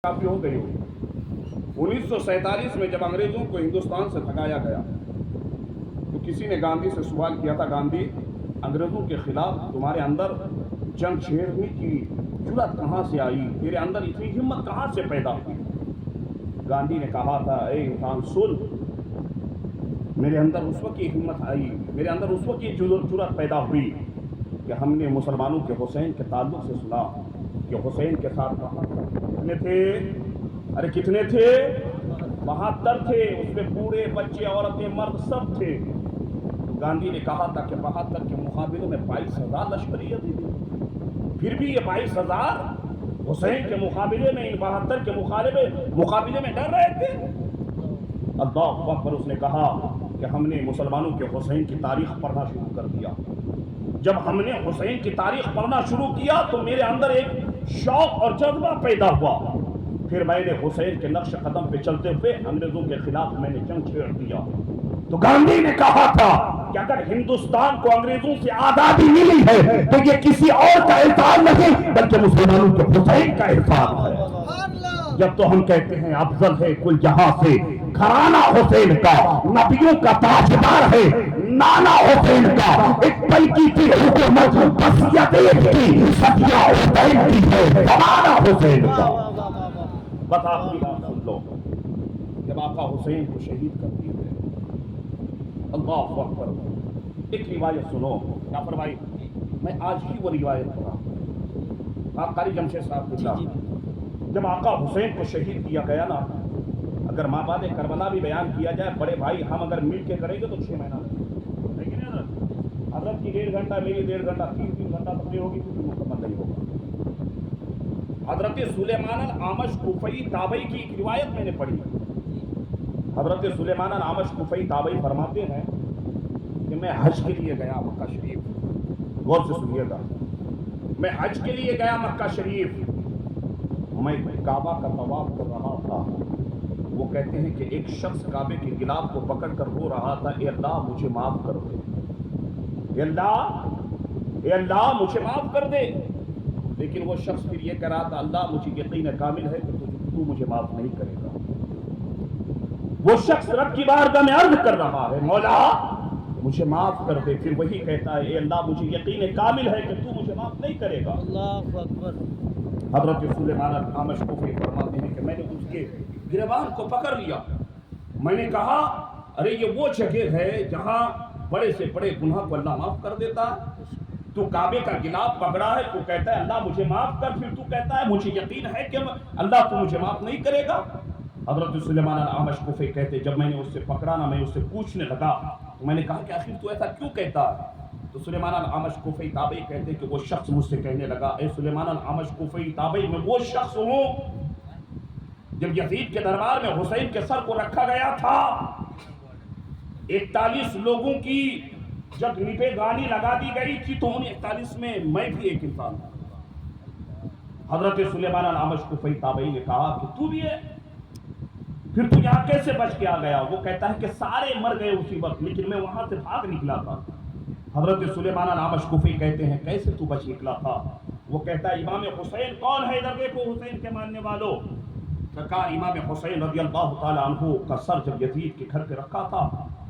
काफी हो गई होगी। 1947 में जब अंग्रेजों को हिंदुस्तान से भगाया गया तो किसी ने गांधी से सवाल किया था, गांधी अंग्रेजों के खिलाफ तुम्हारे अंदर जंग छेड़ने की जुर्रत कहाँ से आई, तेरे अंदर इतनी हिम्मत कहाँ से पैदा हुई? गांधी ने कहा था, ए इंसान सुन, मेरे अंदर उस वक्त ये हिम्मत आई, मेरे अंदर उस वक्त ये जुर्रत पैदा हुई कि हमने मुसलमानों के हुसैन के ताल्लुक से सुना कि हुसैन के साथ कितने थे, अरे कितने थे, 72 थे, उसमें बूढ़े बच्चे औरतें मर्द सब थे। तो गांधी ने कहा था कि 72 के मुकाबले में 22,000 लश्करियत थी, फिर भी ये 22,000 हुसैन के मुकाबले में, इन 72 के मुकाबले में डर रहे थे। अल्लाह अकबर। उसने कहा कि हमने मुसलमानों के हुसैन की तारीख पढ़ना शुरू कर दिया। जब हमने हुसैन की तारीख पढ़ना शुरू किया तो मेरे अंदर एक शौक और जज्बा पैदा हुआ। फिर मैंने हुसैन के नक्श कदम पे चलते हुए अंग्रेजों के खिलाफ मैंने जंग छेड़ दिया। तो गांधी ने कहा था कि अगर हिंदुस्तान को अंग्रेजों से आजादी मिली है तो ये किसी और का एहसान नहीं बल्कि मुसलमानों के हुसैन का एहसान है। जब तो हम कहते हैं अफजल है कुल जहां से घराना हुसैन का, नबियों का ताजदार है नाना हुसैन का, एक पल की थी हुकूमत बस यतीम की, सदियां हुसैन की है जमाना हुसैन का। बस आखिरी बात सुन लो, जब आका हुसैन को शहीद कर दिए, अल्लाह अकबर। एक रिवायत सुनो जाफर भाई, मैं आज ही वो रिवायत पढ़ा, कारी जमशेद साहब, जब आका हुसैन को शहीद किया गया ना, अगर माबाद करबला भी बयान किया जाए, बड़े भाई हम अगर मिल के करेंगे तो 6 महीना लेकिन हजरत की 1.5 घंटा, मेरी 1.5 घंटा, 3 घंटा तक होगी, कुछ मुकम्मल नहीं होगा। हजरत सुलेमान अल-आमश कुफई ताबई की एक रिवायत मैंने पढ़ी। हजरत सुलेमान अल-आमश कुफई ताबई फरमाते हैं कि मैं हज के लिए गया मक्का शरीफ, गौर से सुनिएगा, मैं हज के लिए गया मक्का शरीफ, मैं काबा का तवाफ कर रहा था। वो कहते हैं कि एक शख्स काबे के गिलाफ को पकड़ कर रो रहा था, ए अल्लाह मुझे माफ कर दे, ए अल्लाह मुझे माफ कर दे। लेकिन वो शख्स फिर ये कह रहा था, अल्लाह मुझे यकीन कामिल है कि तू मुझे माफ नहीं करेगा। वो शख्स रब की बारगाह में अर्ज कर रहा है, मौला मुझे माफ कर दे। फिर वही कहता है, ए अल्लाह मुझे यकीन कामिल है कि तू मुझे माफ नहीं करेगा। अल्लाह अकबर। हजरत सुलेमान अल-आमश को फरमाते हैं कि मैंने उसके गिरबान को पकड़ लिया। मैंने कहा, अरे ये वो जगह है जहां बड़े से बड़े गुनाह को अल्लाह माफ कर देता है। तू काबे का गिलाफ पकड़ा है, तू कहता है अल्लाह मुझे माफ कर, फिर तू कहता है मुझे यकीन है कि अल्लाह तू मुझे माफ नहीं करेगा। हजरत सुलेमान अल-आमश को कहते, जब मैंने उससे पकड़ा ना, मैं उससे पूछने लगा, तो मैंने कहा कि आखिर तू ऐसा क्यों कहता है? तो सुलेमान अल-आमश कुफई ताबई कहते कि वो शख्स मुझसे कहने लगा, ए सुलेमान अल-आमश कुफई ताबई, मैं वो शख्स हूँ जब यजीद के दरबार में हुसैन के सर को रखा गया था, 41 लोगों की जब निपे गानी लगा दी गई थी तो उन 41 में मैं भी एक इंसान था। हजरत सुलेमान अल-आमश कुफई ताबई ने कहा कि तू भी है, फिर तू यहाँ कैसे बच के आ गया? वो कहता है कि सारे मर गए उसी वक्त, लेकिन मैं वहां से भाग निकला था। हजरत सुलेमान अल-आमश कुफी कहते हैं, कैसे तू बच निकला था? वो कहता है, इमाम हुसैन कौन है, इधर देखो हुसैन के मानने वालों। कहा, इमाम हुसैन रज़ियल्लाहु ताला अन्हु का सर जब यजीद के घर पे रखा था,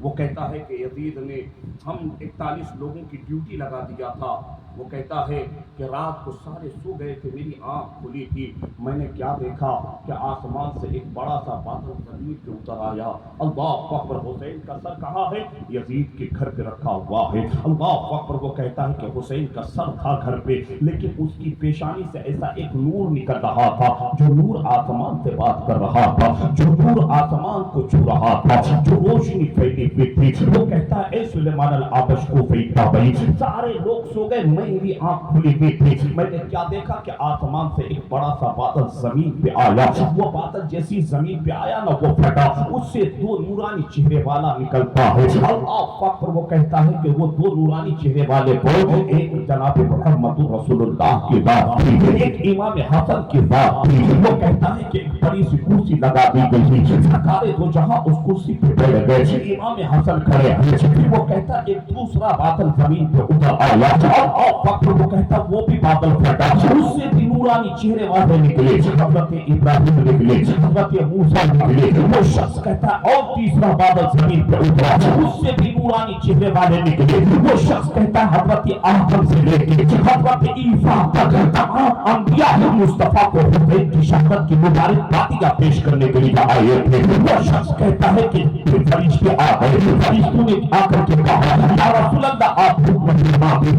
वो कहता है कि यजीद ने हम 41 लोगों की ड्यूटी लगा दिया था। वो कहता है कि रात को सारे सो गए थे, मेरी आंख खुली थी, मैंने क्या देखा कि आसमान से एक बड़ा सा बादल जमीन पे उतर आया। अल्लाह अकबर। हुसैन का सर कहाँ है? यजीद के घर पे रखा हुआ है। अल्लाह अकबर। वो कहता है कि हुसैन का सर था घर पे, लेकिन उसकी पेशानी से ऐसा एक नूर निकल रहा था, जो नूर आसमान से बात कर रहा था, जो नूर आसमान को छू रहा था, जो रोशनी फैली हुई थी। वो कहता है, ए सुलेमान अल-आमश कुफई ताबई, सारे लोग सो गए, मेरी आंख खुली हुई थी, मैंने क्या देखा कि आसमान से एक बड़ा सा बादल जमीन पे आया। वो बादल जैसी जमीन पे आया ना, वो फटा, उससे 2 नूरानी चेहरे वाला निकलता है। अल्लाह अकबर। वो कहता है कि वो 2 नूरानी चेहरे वाले को, एक जनाब मुहम्मद रसूलुल्लाह की बात थी, एक इमाम हसन की बात थी। वो कहता है कि एक बड़ी सी कुर्सी लगा दी गई थी, सरकारे दो जहां उस कुर्सी पे बैठ गए, इमाम हसन खड़े हैं। वो कहता है एक दूसरा बादल जमीन पे उतर आया। वक्त वो कहता वो भी बादल फटा, उससे भी नूरानी चेहरे वाले निकले, हजरत इब्राहिम निकले, हजरत मूसा निकले। वो शख्स कहता और तीसरा बादल जमीन पर उतरा, उससे भी नूरानी चेहरे वाले निकले। वो शख्स कहता हजरत आदम से लेके हजरत ईसा तक तमाम अंबिया मुस्तफा को हुसैन की शहादत की मुबारक बातियां पेश करने के लिए आए थे। वो शख्स कहता है कि फरिश्ते आ गए, फरिश्तों ने आकर के कहा या रसूल अल्लाह आप हुक्म फरमाइए,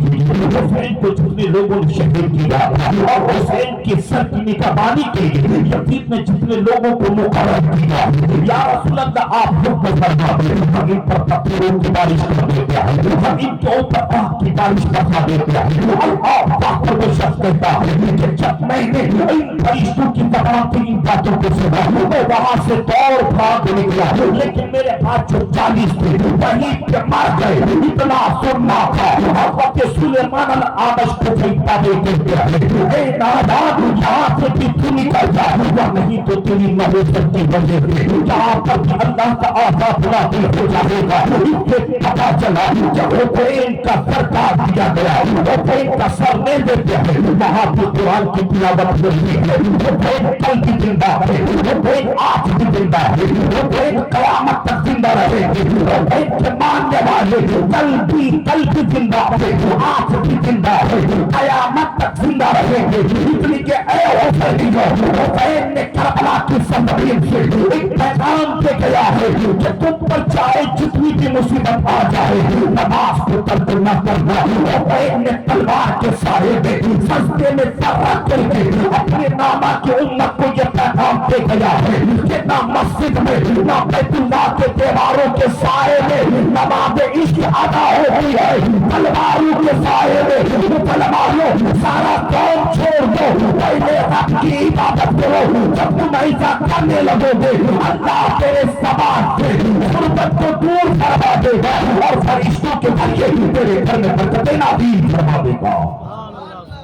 हुसैन को जितने लोगों ने शहीद किया और हुसैन के सर की निगहबानी के लिए यजीद ने जितने लोगों को मुकर्रर किया, या रसूल अल्लाह आप हुक्म फरमाइए, हम इन पर पत्थरों की बारिश कर देते हैं, हम इनके ऊपर आग की बारिश बरसा देते हैं। अल्लाह पाक वो शख्स कहता है कि जब मैंने इन फरिश्तों की तमाम की इन बातों को सुना, मैं वहां से दौड़ भाग निकला, लेकिन मेरे पास जो 40 थे वहीं पे मर गए। इतना सुनना था हज़रत सुलेमान अल-आमश को फैसला देते हैं, ए नादान यहाँ से भी तू निकल जा, या नहीं तो तेरी नबूवत की वजह से जहाँ पर भी अल्लाह का आज़ाद नाज़िल हो जाएगा। इससे पता चला जब हुसैन का सर काट दिया गया, हुसैन का सर ले देते हैं, वहाँ भी कुरान की तिलावत होती है। हुसैन कल भी जिंदा है, हुसैन आज भी जिंदा है, हुसैन क़यामत तक जिंदा रहेंगे। हुसैन के मानने वाले कल भी जिंदा है, आज भी जिंदा है, क़यामत तक जिंदा रहेंगे। इसलिए कि ऐ हुसैनियों, हुसैन ने करबला की सरजमीन से एक पैगाम दे गया है कि तुम पर चाहे जितनी भी मुसीबत आ जाए, नमाज को तर्क न करना। हुसैन ने तलवार के साए में सजदे में सर रख करके अपने नामा की उम्मत को यह पैगाम दे गया है कि ना मस्जिद में ना बैतुल्लाह के दीवारों के साए में नमाज इश्क अदा हो रही है, तलवारों के साए में। मुसलमानों सारा कौम छोड़ दो, पहले रब की इबादत करो। जब तुम ऐसा करने लगोगे अल्लाह तेरे समाज से गुर्बत को दूर करवा देगा और फरिश्तों के जरिए तेरे घर में बरकतें नाज़िल फरमा देगा।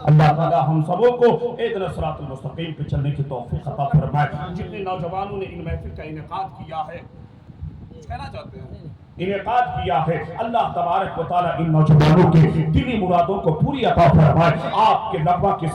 अल्लाह ताला हम सबों को इहदिना सिरातुल मुस्तकीम पे चलने की तौफीक अता फरमाए। जितने नौजवानों ने इन महफिल का इनेकाद किया है, कुछ कहना चाहते हैं, इनेकाद किया है, अल्लाह तबारक व तआला इन नौजवानों के दिली मुरादों को पूरी अता फरमाए। आपके लबा के